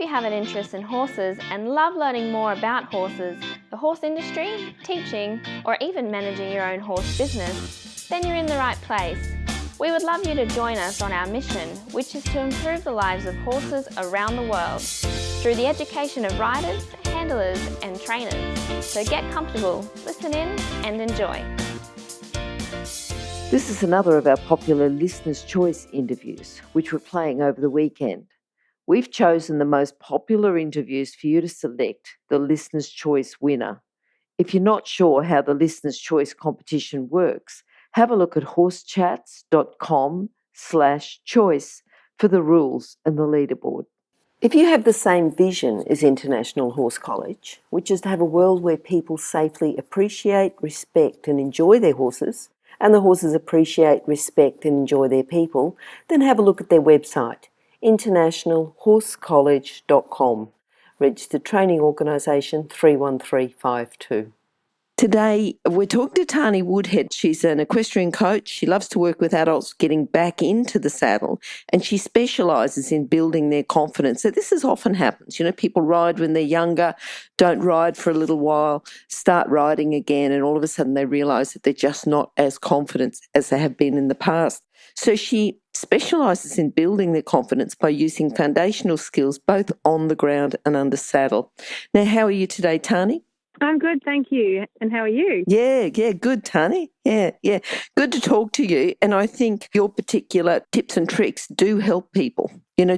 you have an interest in horses and love learning more about horses, the horse industry, teaching, or even managing your own horse business, then you're in the right place. We would love you to join us on our mission, which is to improve the lives of horses around the world through the education of riders, handlers, and trainers. So get comfortable, listen in, and enjoy. This is another of our popular Listener's Choice interviews, which we're playing over the weekend. We've chosen the most popular interviews for you to select the Listener's Choice winner. If you're not sure how the Listener's Choice competition works, have a look at horsechats.com/choice for the rules and the leaderboard. If you have the same vision as International Horse College, which is to have a world where people safely appreciate, respect and enjoy their horses, and the horses appreciate, respect and enjoy their people, then have a look at their website, internationalhorsecollege.com, registered training organisation 31352. Today, we're talking to Tarni Woodhead. She's an equestrian coach. She loves to work with adults getting back into the saddle, and she specialises in building their confidence. So this often happens. People ride when they're younger, don't ride for a little while, start riding again, and all of a sudden they realise that they're just not as confident as they have been in the past. So she specialises in building their confidence by using foundational skills both on the ground and under saddle. Now, how are you today, Tarni? I'm good, thank you. And how are you? Yeah, good, Tarni. Yeah. Good to talk to you. And I think your particular tips and tricks do help people,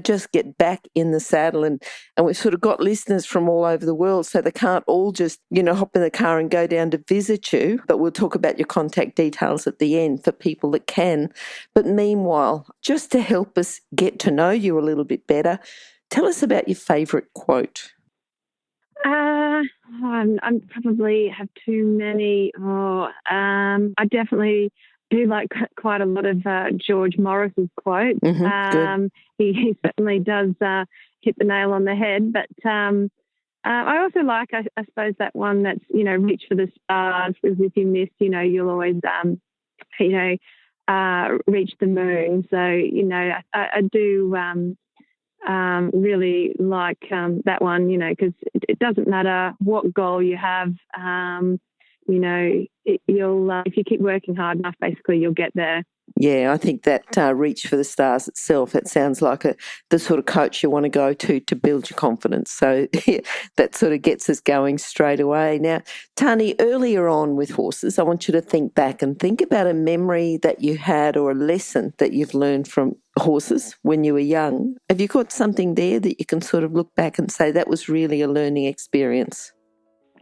just get back in the saddle. And we've sort of got listeners from all over the world, so they can't all just, hop in the car and go down to visit you. But we'll talk about your contact details at the end for people that can. But meanwhile, just to help us get to know you a little bit better, tell us about your favourite quote. I probably have too many. I definitely do like quite a lot of George Morris's quotes. Good. He certainly does hit the nail on the head. But I also like, I suppose, that one that's, reach for the stars, because if you miss, you'll always, reach the moon. So, I do really like that one, because it doesn't matter what goal you have, you'll if you keep working hard enough, basically you'll get there. Yeah, I think that reach for the stars itself, it sounds like the sort of coach you want to go to build your confidence. So that sort of gets us going straight away. Now, Tarni, earlier on with horses, I want you to think back and think about a memory that you had or a lesson that you've learned from horses when you were young. Have you got something there that you can sort of look back and say that was really a learning experience?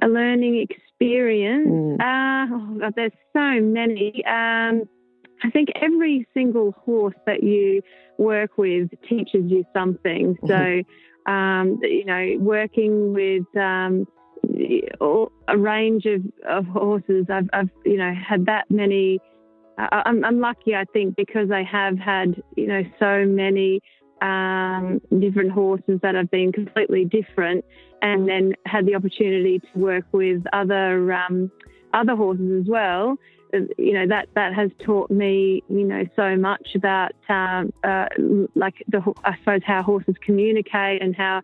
A learning experience? There's so many. I think every single horse that you work with teaches you something. So, working with a range of horses, I've had that many. I'm lucky, I think, because I have had, so many different horses that have been completely different, and then had the opportunity to work with other horses as well. That has taught me, so much about, I suppose, how horses communicate and how,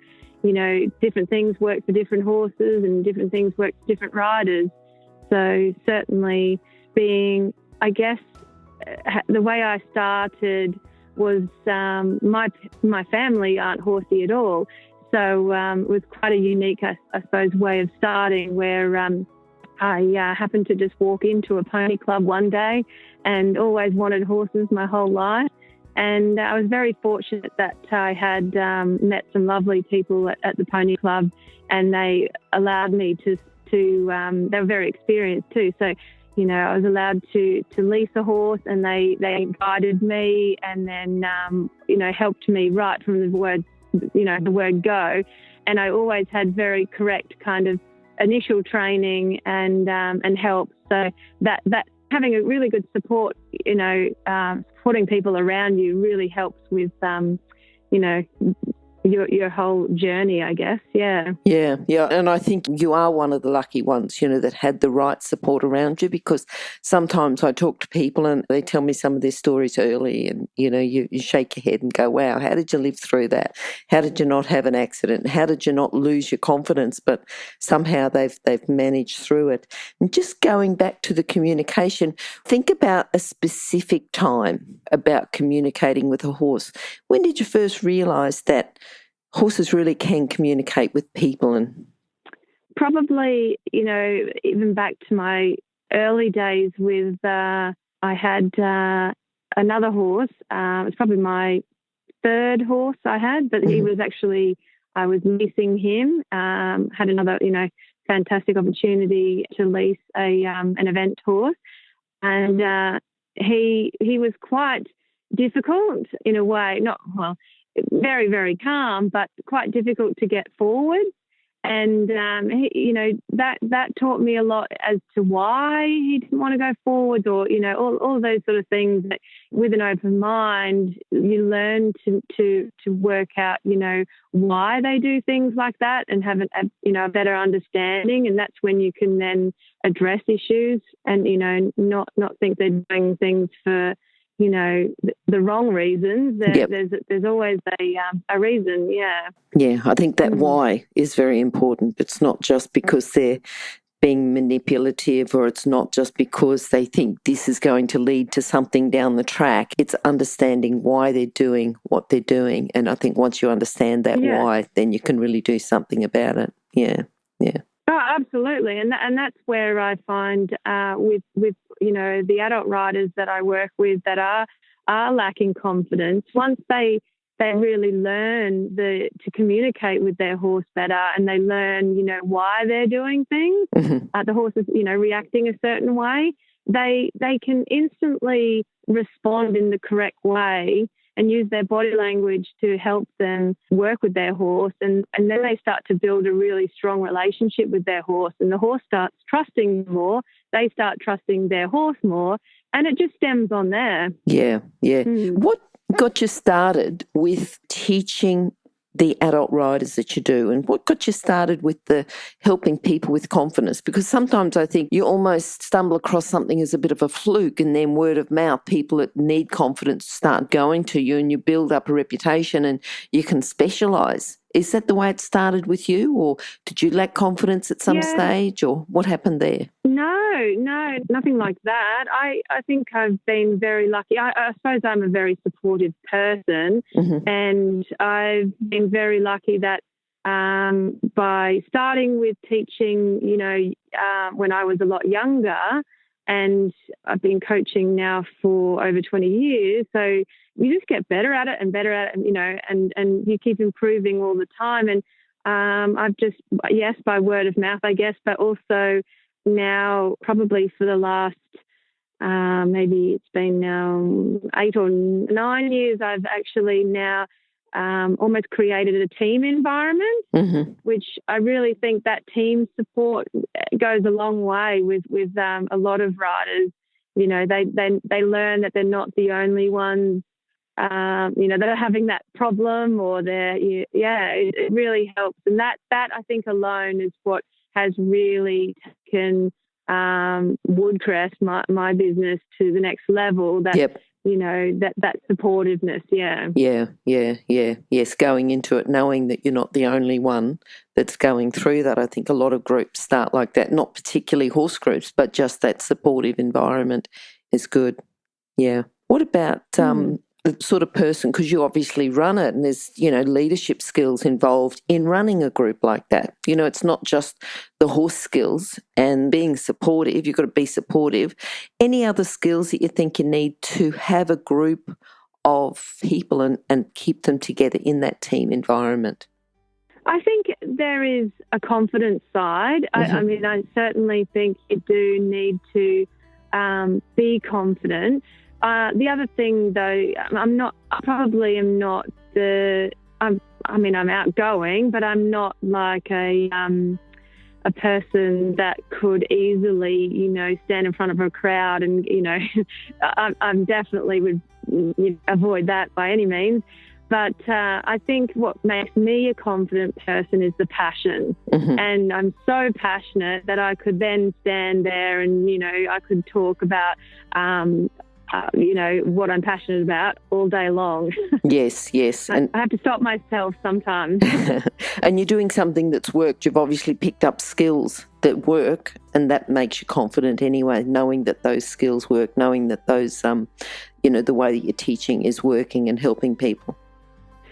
different things work for different horses and different things work for different riders. So certainly being, I guess, the way I started was my family aren't horsey at all. So it was quite a unique, I suppose, way of starting where I happened to just walk into a pony club one day and always wanted horses my whole life. And I was very fortunate that I had met some lovely people at the pony club, and they allowed me to they were very experienced too. So, I was allowed to lease a horse, and they guided me and then, helped me right from the word go. And I always had very correct kind of initial training and help, so that having a really good support, supporting people around you really helps with your whole journey, I guess. Yeah. Yeah. And I think you are one of the lucky ones, that had the right support around you, because sometimes I talk to people and they tell me some of their stories early and, you shake your head and go, wow, how did you live through that? How did you not have an accident? How did you not lose your confidence? But somehow they've managed through it. And just going back to the communication, think about a specific time about communicating with a horse. When did you first realise that horses really can communicate with people? And probably, even back to my early days with, I had another horse. It's probably my third horse I had, but he was actually, I was leasing him. Had another, fantastic opportunity to lease an event horse, and he was quite difficult in a way. Very, very calm, but quite difficult to get forward. And, that taught me a lot as to why he didn't want to go forward, or, all those sort of things that with an open mind, you learn to work out, why they do things like that and have a better understanding. And that's when you can then address issues and, not think they're doing things for, the wrong reasons. There's always a reason, yeah. Yeah, I think that why is very important. It's not just because they're being manipulative, or it's not just because they think this is going to lead to something down the track. It's understanding why they're doing what they're doing. And I think once you understand that why, then you can really do something about it. Yeah. Oh, absolutely, and that's where I find with the adult riders that I work with that are lacking confidence. Once they really learn to communicate with their horse better, and they learn why they're doing things, the horse is reacting a certain way, they can instantly respond in the correct way and use their body language to help them work with their horse. And then they start to build a really strong relationship with their horse, and the horse starts trusting more. They start trusting their horse more, and it just stems on there. Yeah. What got you started with teaching the adult riders that you do, and what got you started with the helping people with confidence? Because sometimes I think you almost stumble across something as a bit of a fluke, and then word of mouth, people that need confidence start going to you, and you build up a reputation and you can specialise. Is that the way it started with you, or did you lack confidence at some stage, or what happened there? No, nothing like that. I think I've been very lucky. I suppose I'm a very supportive person, and I've been very lucky that by starting with teaching, when I was a lot younger, and I've been coaching now for over 20 years, so you just get better at it and better at it, and you keep improving all the time. And I've just, by word of mouth, I guess, but also now probably for the last, maybe it's been now 8 or 9 years, I've actually now almost created a team environment, which I really think that team support goes a long way with a lot of riders. They learn that they're not the only ones, that are having that problem, or it really helps. And that I think alone is what has really taken Woodcrest, my business, to the next level. That that supportiveness. Yes, going into it knowing that you're not the only one that's going through that. I think a lot of groups start like that, not particularly horse groups, but just that supportive environment is good. Yeah. What about the sort of person, because you obviously run it, and there's, leadership skills involved in running a group like that. It's not just the horse skills and being supportive. You've got to be supportive. Any other skills that you think you need to have a group of people and keep them together in that team environment? I think there is a confidence side. I mean, I certainly think you do need to be confident. The other thing, though, I'm outgoing, but I'm not like a person that could easily, stand in front of a crowd and, I'm definitely would avoid that by any means. But I think what makes me a confident person is the passion. Mm-hmm. And I'm so passionate that I could then stand there and, I could talk about, what I'm passionate about all day long. Yes. I have to stop myself sometimes. And you're doing something that's worked. You've obviously picked up skills that work, and that makes you confident anyway, knowing that those skills work, knowing that those, the way that you're teaching is working and helping people.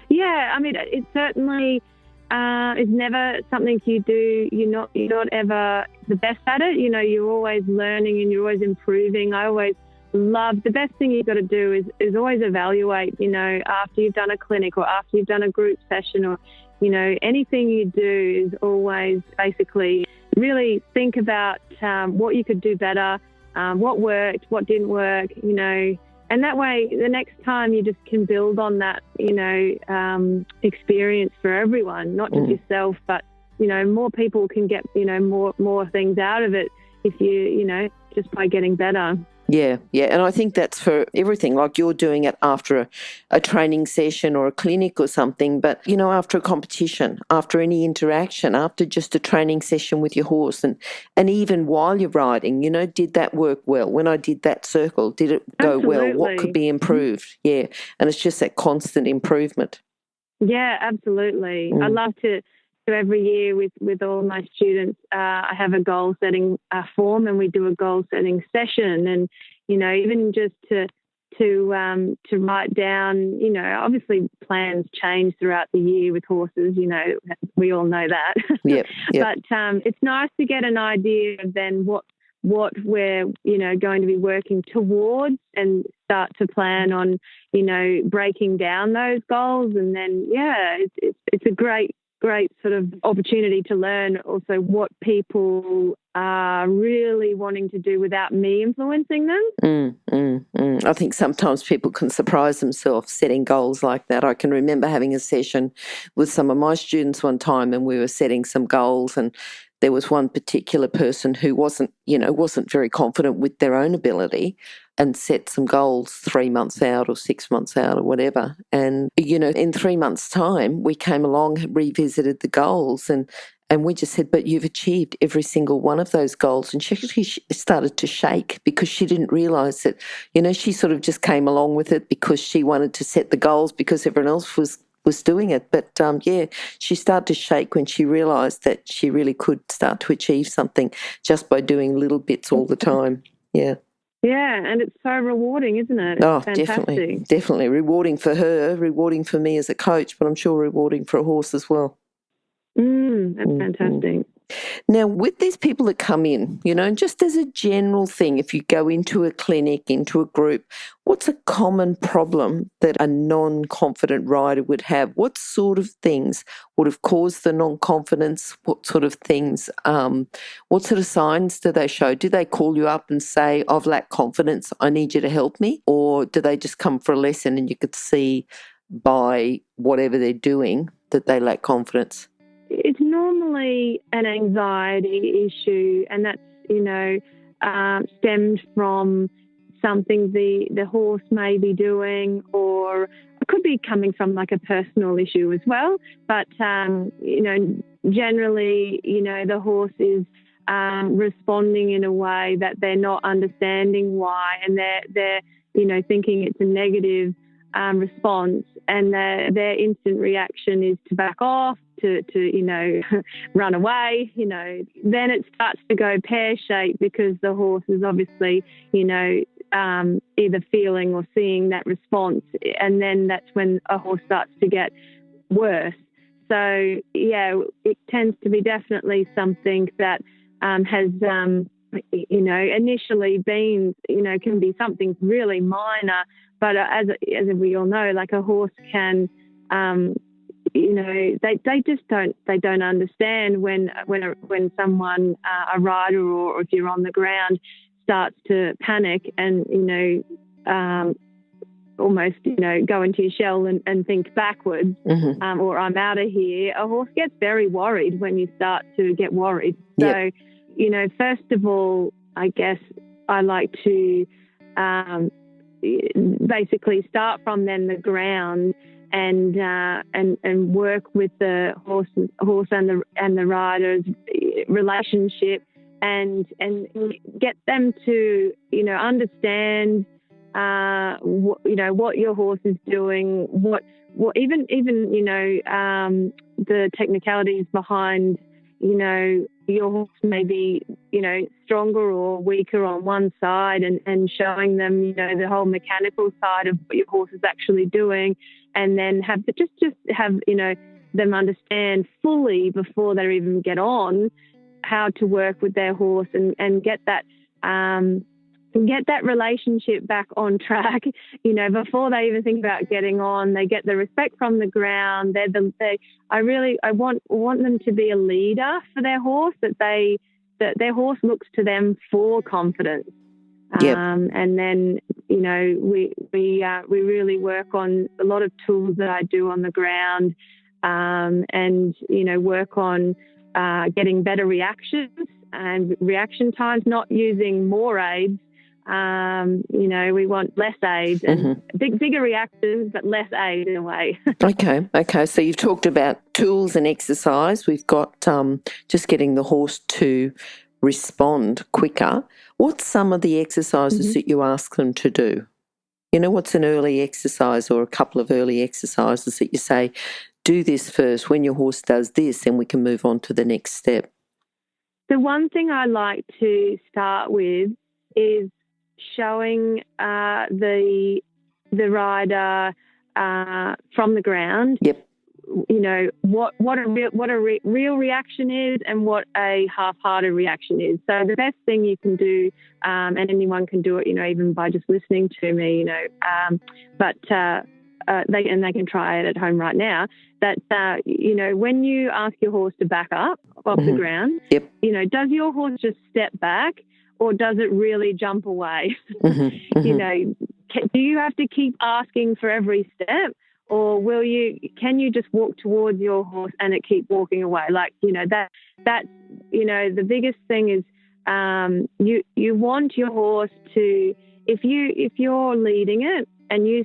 Yeah, I mean, it certainly is never something you do. You're not ever the best at it. You're always learning and you're always improving. I always love, the best thing you've got to do is always evaluate, after you've done a clinic or after you've done a group session or, anything you do is always basically really think about what you could do better, what worked, what didn't work, and that way the next time you just can build on that, experience for everyone, not just yourself, but, more people can get, more things out of it if you, just by getting better. Yeah. And I think that's for everything, like you're doing it after a training session or a clinic or something, but, after a competition, after any interaction, after just a training session with your horse and even while you're riding, did that work well? When I did that circle, did it go well? What could be improved? Yeah. And it's just that constant improvement. Yeah, absolutely. I love to every year with all my students, I have a goal setting form and we do a goal setting session, and even just to write down, obviously plans change throughout the year with horses, we all know that. Yep. But it's nice to get an idea of then what we're going to be working towards and start to plan on breaking down those goals, and then it's a great sort of opportunity to learn also what people are really wanting to do without me influencing them. I think sometimes people can surprise themselves setting goals like that. I can remember having a session with some of my students one time and we were setting some goals, and there was one particular person who wasn't very confident with their own ability and set some goals 3 months out or 6 months out or whatever. And, in 3 months' time, we came along, revisited the goals, and we just said, but you've achieved every single one of those goals. And she actually started to shake because she didn't realise that, she sort of just came along with it because she wanted to set the goals because everyone else was doing it. But, she started to shake when she realised that she really could start to achieve something just by doing little bits all the time. Yeah. Yeah, and it's so rewarding, isn't it? It's fantastic. Definitely. Rewarding for her, rewarding for me as a coach, but I'm sure rewarding for a horse as well. That's fantastic. Now, with these people that come in, just as a general thing, if you go into a clinic, into a group, what's a common problem that a non-confident rider would have? What sort of things would have caused the non-confidence? What sort of things, what sort of signs do they show? Do they call you up and say, I've lacked confidence, I need you to help me? Or do they just come for a lesson and you could see by whatever they're doing that they lack confidence? It's normally an anxiety issue, and that's, stemmed from something the horse may be doing, or it could be coming from like a personal issue as well. But, generally, the horse is responding in a way that they're not understanding why, and they're thinking it's a negative response, and their instant reaction is to back off, to run away. Then it starts to go pear-shaped because the horse is obviously either feeling or seeing that response, and then that's when a horse starts to get worse. So it tends to be definitely something that has initially been can be something really minor, but as we all know, like a horse can they just don't understand when someone, a rider or if you're on the ground, starts to panic and almost go into your shell and think backwards, or I'm out of here. A horse gets very worried when you start to get worried. Yep. So first of all, I guess I like to basically start from then the ground and work with the horse and the rider's relationship, and get them to understand what your horse is doing, what even the technicalities behind your horse may be stronger or weaker on one side, and showing them the whole mechanical side of what your horse is actually doing, and then have them understand fully before they even get on how to work with their horse, and get that relationship back on track, before they even think about getting on. They get the respect from the ground. I want them to be a leader for their horse, that their horse looks to them for confidence. Yep. And then, we really work on a lot of tools that I do on the ground, and work on getting better reactions and reaction times, not using more aids. We want less aids and bigger reactions, but less aid in a way. Okay. So you've talked about tools and exercise. We've got just getting the horse to respond quicker. What's some of the exercises that you ask them to do? What's an early exercise or a couple of early exercises that you say, do this first. When your horse does this, then we can move on to the next step? The one thing I like to start with is showing the rider from the ground. Yep. What a real reaction is, and what a half-hearted reaction is. So the best thing you can do, and anyone can do it, even by just listening to me, but they can try it at home right now. That when you ask your horse to back up off the ground, yep. Does your horse just step back, or does it really jump away? Do you have to keep asking for every step, or can you just walk towards your horse and it keep walking away? That's the biggest thing is you want your horse to, if you're leading it and you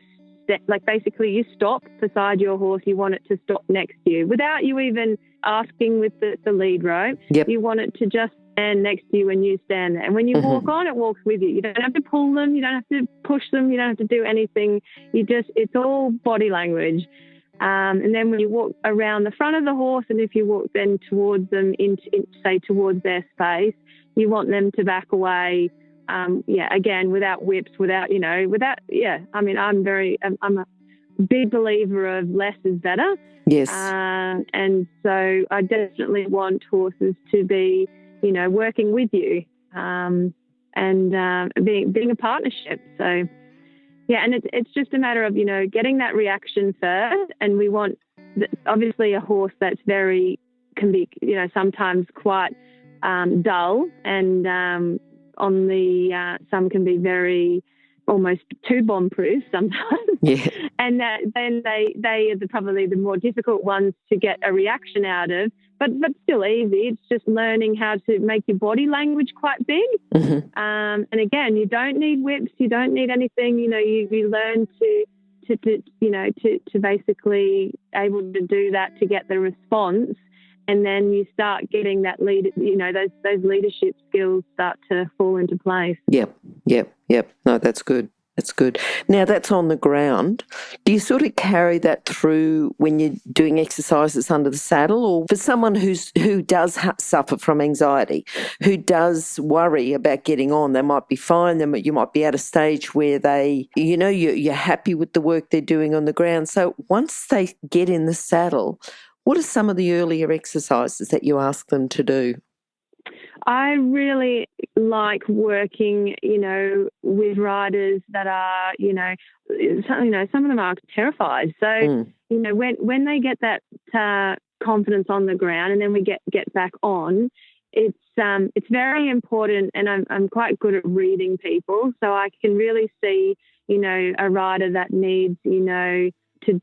basically you stop beside your horse, you want it to stop next to you without you even asking with the lead rope. Yep. You want it to just stand next to you when you stand there. And when you walk on, it walks with you. You don't have to pull them. You don't have to push them. You don't have to do anything. It's all body language. And then when you walk around the front of the horse, and if you walk then towards them, say towards their space, you want them to back away. Again, without whips, I'm a big believer of less is better. Yes. And so I definitely want horses to be, working with you, and being a partnership. So, and it's just a matter of, getting that reaction first. And we want, obviously, a horse that's can be, sometimes quite dull, and on the some can be very almost too bomb-proof sometimes. Yeah. And then they are probably the more difficult ones to get a reaction out of, but still easy. It's just learning how to make your body language quite big. And again, you don't need whips, you don't need anything. You learn to basically able to do that to get the response. And then you start getting that those leadership skills start to fall into place. Yep. No, that's good. That's good. Now, that's on the ground. Do you sort of carry that through when you're doing exercises under the saddle? Or for someone who does suffer from anxiety, who does worry about getting on, they might be fine. You might be at a stage where you're happy with the work they're doing on the ground. So once they get in the saddle, what are some of the earlier exercises that you ask them to do? I really like working, with riders that are, some of them are terrified. So, when they get that confidence on the ground, and then we get back on, it's very important. And I'm quite good at reading people, so I can really see, a rider that needs, to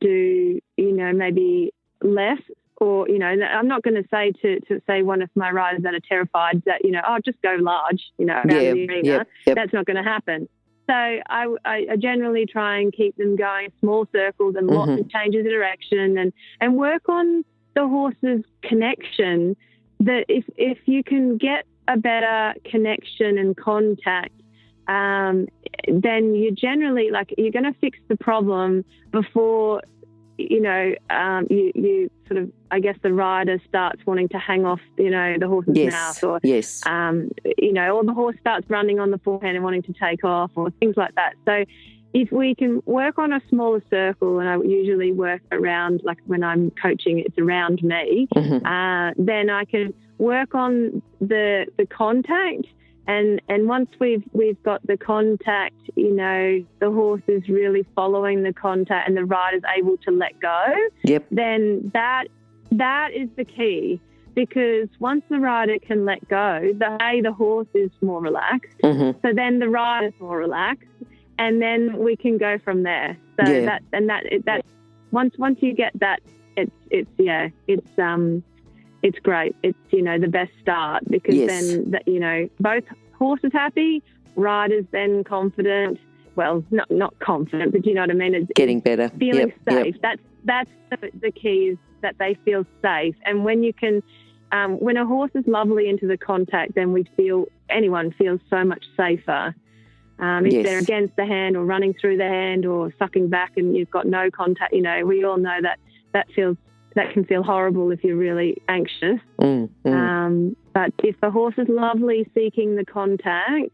do, maybe less. Or, I'm not going to say to say one of my riders that are terrified that, just go large, around the arena. Yep. That's not going to happen. So I generally try and keep them going small circles and lots of changes of direction and work on the horse's connection. That if you can get a better connection and contact, then you generally, you're going to fix the problem before, you sort of, I guess, the rider starts wanting to hang off, the horse's mouth, or, or the horse starts running on the forehand and wanting to take off, or things like that. So if we can work on a smaller circle, and I usually work around, like when I'm coaching, it's around me, then I can work on the contact. And once we've got the contact, the horse is really following the contact and the rider's able to let go, then that is the key. Because once the rider can let go, the horse is more relaxed. So then the rider's more relaxed, and then we can go from there. So that once you get that, it's great. It's the best start, because then both horses happy, riders then confident. Well, not confident, but you know what I mean. It's getting better, feeling safe. That's the key, is that they feel safe. And when you can, when a horse is lovely into the contact, then anyone feels so much safer. If they're against the hand or running through the hand or sucking back and you've got no contact, we all know that can feel horrible if you're really anxious. But if the horse is lovely seeking the contact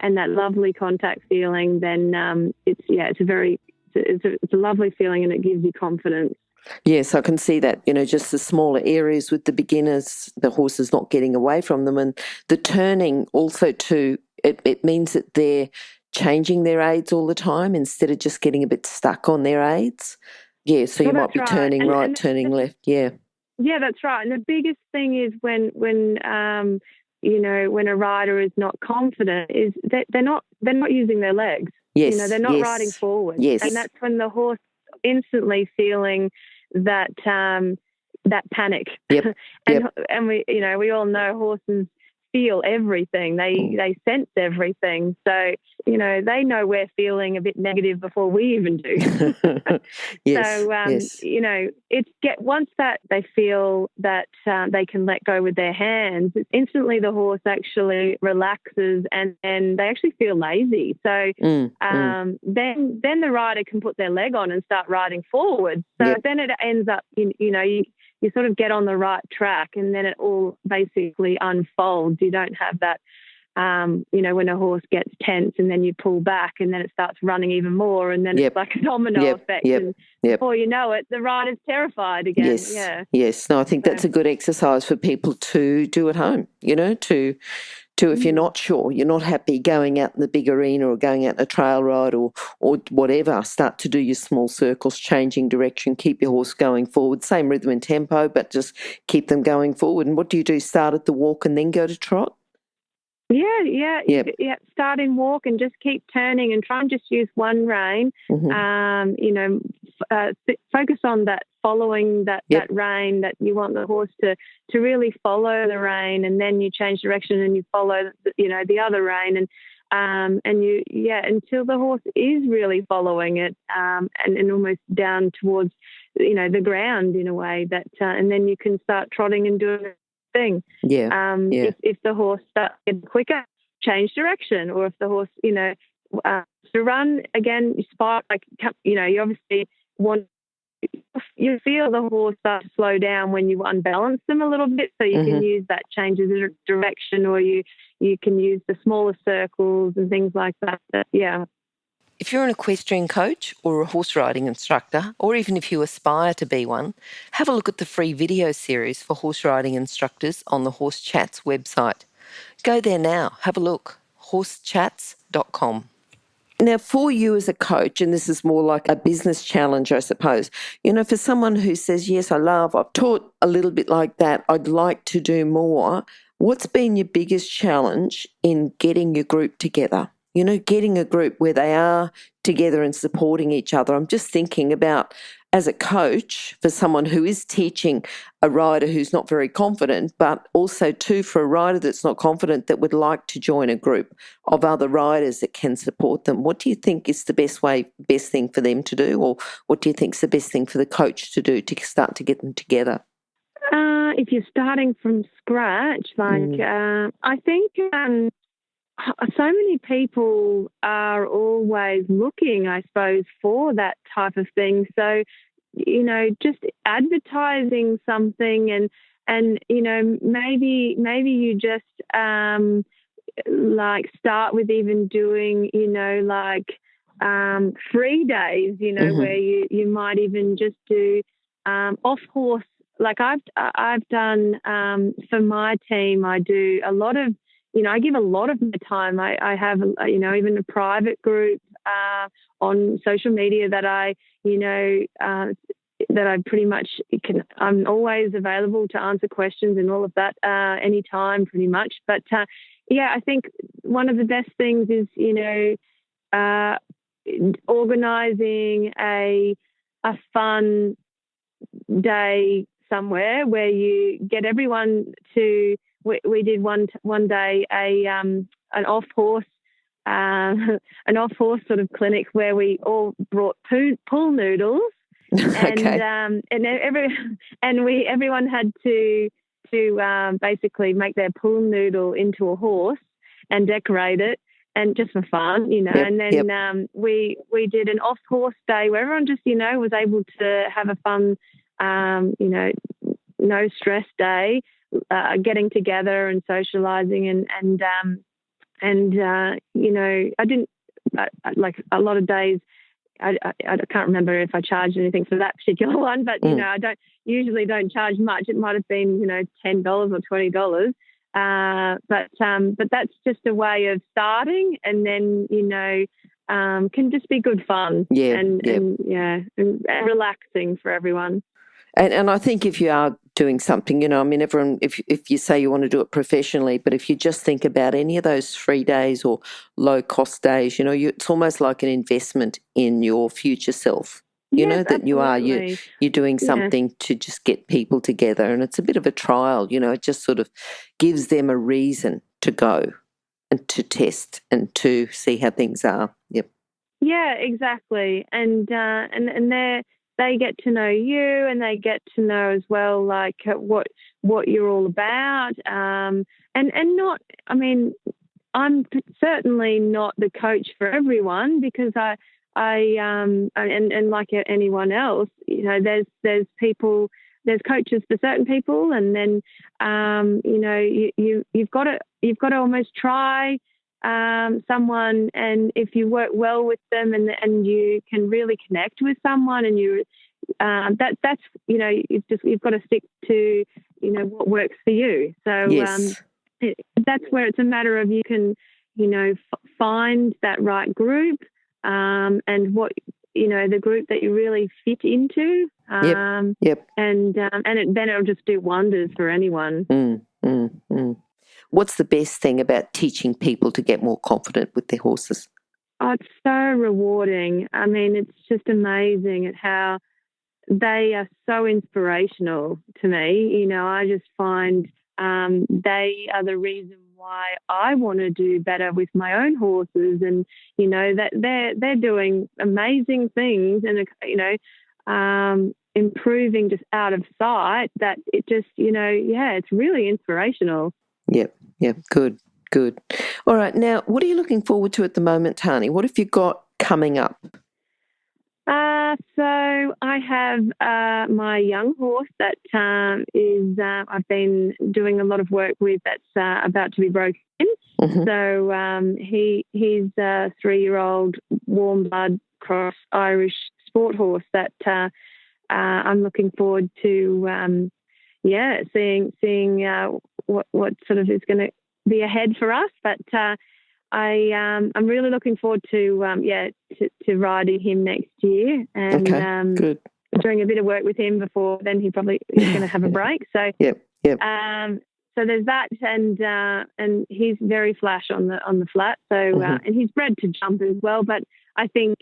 and that lovely contact feeling, then it's a lovely feeling, and it gives you confidence. Yes, I can see that, just the smaller areas with the beginners, the horse is not getting away from them. And the turning also too, it means that they're changing their aids all the time instead of just getting a bit stuck on their aids. Yeah, so you might be turning right, and turning left. Yeah. Yeah, that's right. And the biggest thing is when a rider is not confident, is that they're not using their legs. Yes. They're not riding forward. Yes. And that's when the horse instantly feeling that panic. Yep. And we all know horses feel everything. They sense everything. So, they know we're feeling a bit negative before we even do. Once that they feel that they can let go with their hands, instantly the horse actually relaxes and they actually feel lazy. So then the rider can put their leg on and start riding forward. So then it ends up, you sort of get on the right track, and then it all basically unfolds. You don't have that, when a horse gets tense and then you pull back and then it starts running even more, and then it's like a domino effect. And before you know it, the rider's terrified again. Yes. Yeah. Yes. No, I think that's a good exercise for people to do at home, to if you're not sure, you're not happy going out in the big arena or going out in a trail ride or whatever, start to do your small circles, changing direction, keep your horse going forward, same rhythm and tempo, but just keep them going forward. And what do you do? Start at the walk and then go to trot? Yeah. Start in walk and just keep turning and try and just use one rein. Focus on that, following that rein, that you want the horse to really follow the rein, and then you change direction and you follow the other rein, and you until the horse is really following it, and almost down towards the ground in a way that, and then you can start trotting and doing thing. If the horse starts getting quicker, change direction. Or if the horse, to run again, you spot, you obviously you feel the horse start to slow down when you unbalance them a little bit. So you can use that change of direction, or you can use the smaller circles and things like that. If you're an equestrian coach or a horse riding instructor, or even if you aspire to be one, have a look at the free video series for horse riding instructors on the Horse Chats website. Go there now, have a look, horsechats.com. Now, for you as a coach, and this is more like a business challenge, I suppose, for someone who says, yes, I've taught a little bit like that, I'd like to do more, what's been your biggest challenge in getting your group together? Getting a group where they are together and supporting each other. I'm just thinking about as a coach for someone who is teaching a rider who's not very confident, but also too for a rider that's not confident that would like to join a group of other riders that can support them? What do you think is the best thing for them to do, or what do you think is the best thing for the coach to do to start to get them together? If you're starting from scratch, I think so many people are always looking, I suppose, for that type of thing. So, just advertising something and maybe you just start with even doing, free days, where you might even just do off horse. Like I've done for my team, I do a lot of, I give a lot of my time. I have, even a private group on social media that that I pretty much I'm always available to answer questions and all of that anytime pretty much. But I think one of the best things is, organising a fun day somewhere where you get everyone to. We did one day an off horse sort of clinic where we all brought pool noodles, Okay. Everyone had to basically make their pool noodle into a horse and decorate it, and just for fun, Yep, and then we did an off horse day where everyone just was able to have a fun no stress day, getting together and socializing I didn't like a lot of days. I can't remember if I charged anything for that particular one, but I don't charge much. It might have been $10 or $20, but that's just a way of starting, and then can just be good fun and relaxing for everyone. And I think if you are doing something, everyone, if you say you want to do it professionally, but if you just think about any of those free days or low-cost days, it's almost like an investment in your future self. Yes, that absolutely. you're doing something to just get people together, and it's a bit of a trial. It just sort of gives them a reason to go and to test and to see how things are. Yep. Yeah, exactly, and they get to know you, and they get to know as well, like what you're all about, and not. I mean, I'm certainly not the coach for everyone, because I and like anyone else, there's people, there's coaches for certain people, and then you've got to almost try someone, and if you work well with them and you can really connect with someone, and that's you've got to stick to what works for you. So Yes. That's where it's a matter of you can find that right group, and what the group that you really fit into. Yep. And then it'll just do wonders for anyone. What's the best thing about teaching people to get more confident with their horses? Oh, it's so rewarding. I mean, it's just amazing at how they are so inspirational to me. I just find they are the reason why I want to do better with my own horses, and that they're doing amazing things, and improving just out of sight. That it just it's really inspirational. Yep. Good. All right. Now, what are you looking forward to at the moment, Tarni? What have you got coming up? So I have my young horse that is I've been doing a lot of work with, that's about to be broken in. Mm-hmm. So he's a 3-year-old warm blood cross Irish sport horse that I'm looking forward to seeing what sort of is going to be ahead for us. But I'm really looking forward to riding him next year, and good. Doing a bit of work with him before then. He probably is going to have a break. So Yep. So there's that, and he's very flash on the flat. So and he's bred to jump as well. But I think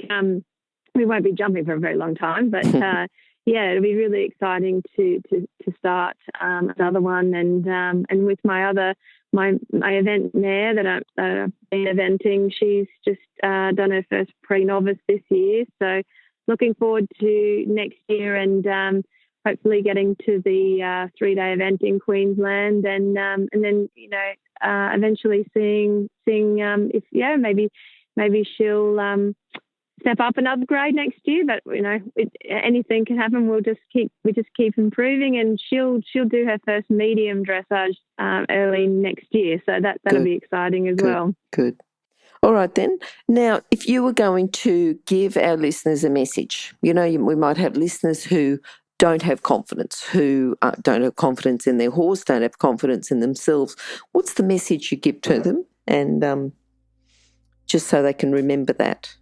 we won't be jumping for a very long time, but yeah, it'll be really exciting to start another one, and with my event mare that I've been eventing, she's just done her first pre-novice this year, so looking forward to next year and hopefully getting to the 3-day event in Queensland, and then eventually seeing if maybe she'll step up and upgrade next year. But anything can happen. We just keep improving, and she'll do her first medium dressage early next year. So that'll be exciting as well. Good. All right then. Now, if you were going to give our listeners a message, we might have listeners who don't have confidence, who don't have confidence in their horse, don't have confidence in themselves. What's the message you give to them, and just so they can remember that?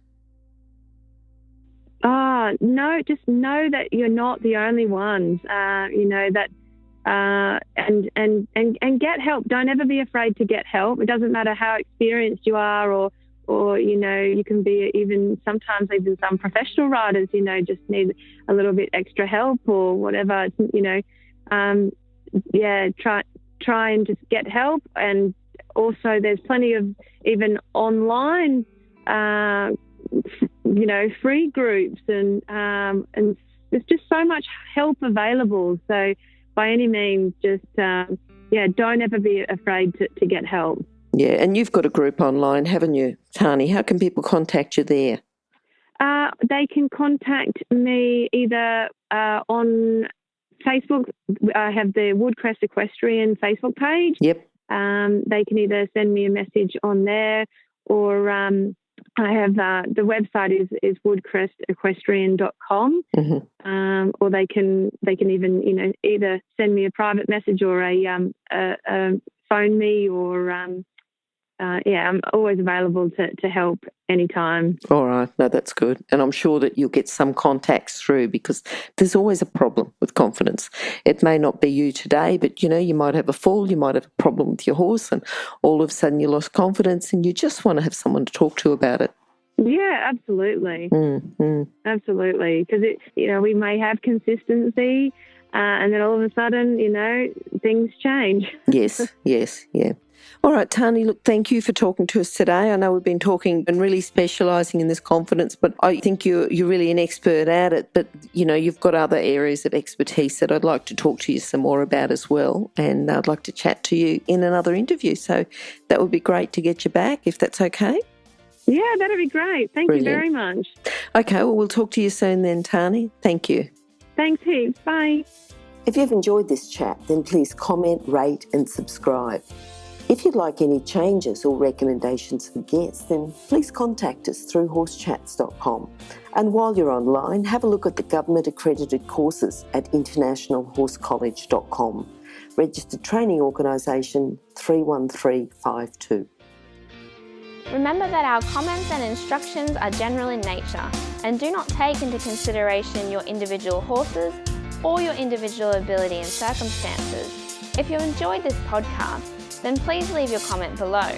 No, just know that you're not the only ones. And get help. Don't ever be afraid to get help. It doesn't matter how experienced you are, or you can be even sometimes some professional riders, just need a little bit extra help or whatever. Try and just get help. And also, there's plenty of even online free groups, and there's just so much help available. So by any means, just don't ever be afraid to get help. Yeah, and you've got a group online, haven't you, Tarni? How can people contact you there? They can contact me either on Facebook. I have the Woodcrest Equestrian Facebook page. Yep. They can either send me a message on there, or I have the website is woodcrestequestrian.com, or they can even either send me a private message or a phone me, or I'm always available to help anytime. All right, no, that's good, and I'm sure that you'll get some contacts through, because there's always a problem with confidence. It may not be you today, but you might have a fall, you might have a problem with your horse, and all of a sudden you lost confidence, and you just want to have someone to talk to about it. Yeah, absolutely. Absolutely, because we may have consistency, and then all of a sudden, things change. Yes, yeah. All right, Tarni, look, thank you for talking to us today. I know we've been talking and really specialising in this confidence, but I think you're really an expert at it. But, you've got other areas of expertise that I'd like to talk to you some more about as well, and I'd like to chat to you in another interview. So that would be great to get you back, if that's okay. Yeah, that'd be great. Thank you very much. Okay, well, we'll talk to you soon then, Tarni. Thank you. Thanks heaps. Bye. If you've enjoyed this chat, then please comment, rate and subscribe. If you'd like any changes or recommendations for guests, then please contact us through horsechats.com. And while you're online, have a look at the government-accredited courses at internationalhorsecollege.com. Registered Training Organisation 31352. Remember that our comments and instructions are general in nature and do not take into consideration your individual horses or your individual ability and circumstances. If you enjoyed this podcast, then please leave your comment below.